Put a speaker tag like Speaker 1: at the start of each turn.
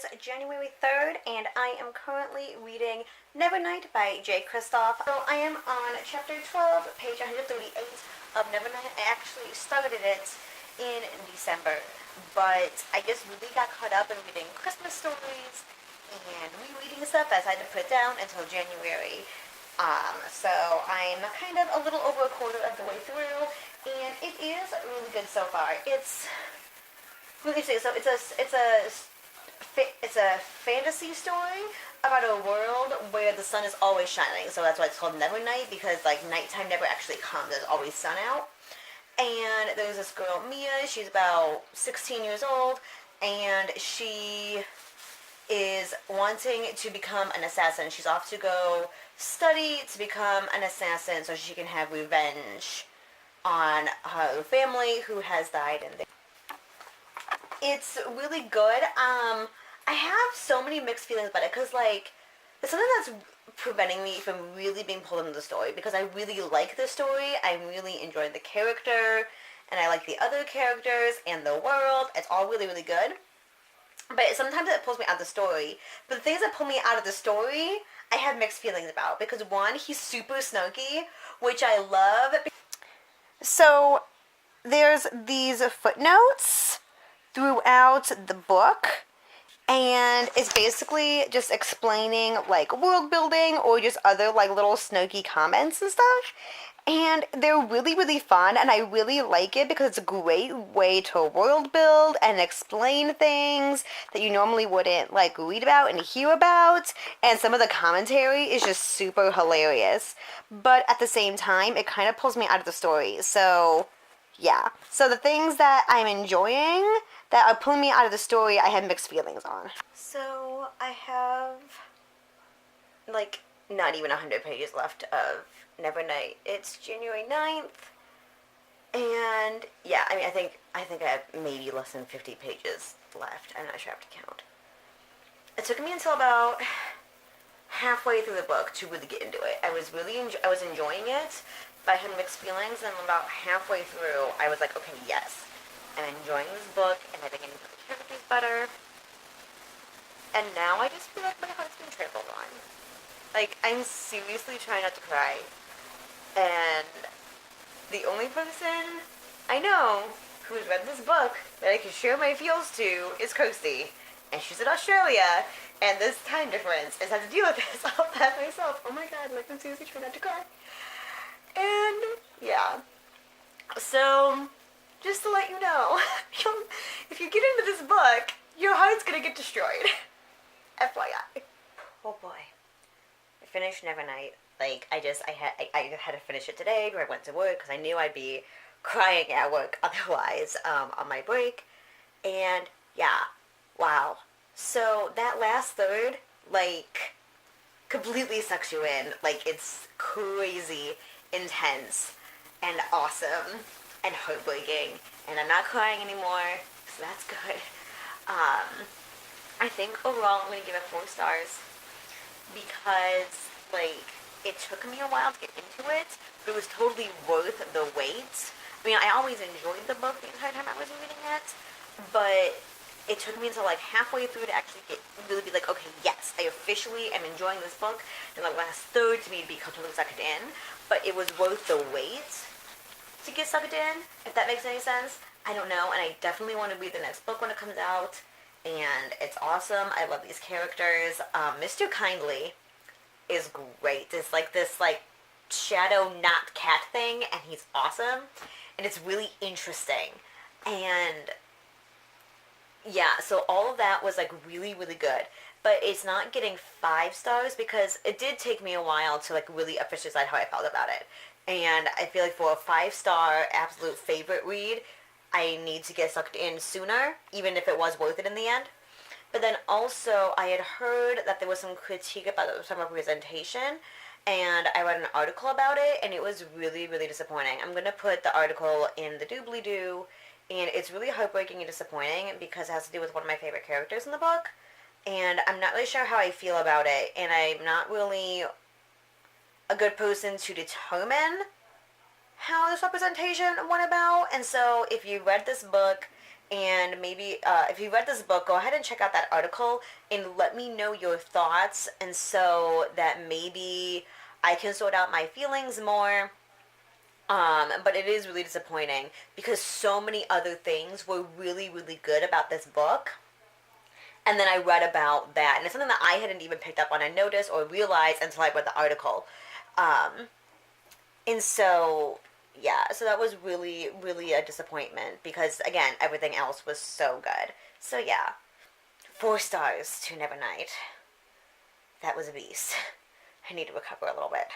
Speaker 1: is January 3rd, and I am currently reading Nevernight by Jay Kristoff. So I am on chapter 12, page 138 of Nevernight. I actually started it in December, but I just really got caught up in reading Christmas stories and rereading stuff as I had to put it down until January. So I'm kind of a little over a quarter of the way through, and it is really good so far. It's really interesting. So it's a fantasy story about a world where the sun is always shining. So that's why it's called Nevernight, because like nighttime never actually comes. There's always sun out. And there's this girl, Mia. She's about 16 years old, and she is wanting to become an assassin. She's off to go study to become an assassin so she can have revenge on her family who has died in there. It's really good. I have so many mixed feelings about it because, like, there's something that's preventing me from really being pulled into the story because I really like the story. I'm really enjoying the character, and I like the other characters and the world. It's all really, really good. But sometimes it pulls me out of the story. But the things that pull me out of the story, I have mixed feelings about. Because one, he's super snarky, which I love. So, there's these footnotes throughout the book. And it's basically just explaining, like, world building or just other, like, little snarky comments and stuff. And they're really, really fun, and I really like it because it's a great way to world build and explain things that you normally wouldn't, like, read about and hear about. And some of the commentary is just super hilarious. But at the same time, it kind of pulls me out of the story. So, yeah. So the things that I'm enjoying that are pulling me out of the story, I have mixed feelings on. So, I have, like, not even 100 pages left of Nevernight. It's January 9th, and yeah, I mean, I think I have maybe less than 50 pages left. I'm not sure I have to count. It took me until about halfway through the book to really get into it. I was enjoying it, but I had mixed feelings, and about halfway through, I was like, okay, yes, I'm enjoying this book, and I think I know the characters better, and now I just feel like my heart's been trampled on. Like, I'm seriously trying not to cry. And the only person I know who's read this book that I can share my feels to is Kirsty. And she's in Australia. And this time difference is I have to deal with this all by myself. Oh my god, like, I'm seriously trying not to cry. And, yeah. So, just to let you know, if you get into this book, your heart's gonna get destroyed. FYI. Oh boy. Finished Nevernight. Like, I had to finish it today before I went to work because I knew I'd be crying at work otherwise on my break. And yeah, wow. So that last third, like, completely sucks you in. Like, it's crazy intense and awesome and heartbreaking. And I'm not crying anymore, so that's good. I think overall I'm going to give it 4 stars. Because, like, it took me a while to get into it, but it was totally worth the wait. I mean, I always enjoyed the book the entire time I was reading it, but it took me until, like, halfway through to actually really be like, okay, yes, I officially am enjoying this book, and the last third to me to be totally sucked in, but it was worth the wait to get sucked in, if that makes any sense. I don't know, and I definitely want to read the next book when it comes out. And it's awesome. I love these characters. Mr. Kindly is great. It's like this, like, shadow not cat thing, and he's awesome. And it's really interesting. And yeah, so all of that was, like, really, really good. But it's not getting 5 stars because it did take me a while to, like, really officially decide how I felt about it. And I feel like for a 5-star absolute favorite read, I need to get sucked in sooner, even if it was worth it in the end. But then also, I had heard that there was some critique about some representation, and I read an article about it, and it was really, really disappointing. I'm going to put the article in the doobly-doo, and it's really heartbreaking and disappointing because it has to do with one of my favorite characters in the book, and I'm not really sure how I feel about it, and I'm not really a good person to determine how this representation went about. And so if you read this book And maybe if you read this book, go ahead and check out that article and let me know your thoughts, and so that maybe I can sort out my feelings more. But it is really disappointing because so many other things were really, really good about this book. And then I read about that, and it's something that I hadn't even picked up on and noticed or realized until I read the article. Um, and so, yeah, so that was really, really a disappointment because, again, everything else was so good. So, yeah, 4 stars to Nevernight. That was a beast. I need to recover a little bit.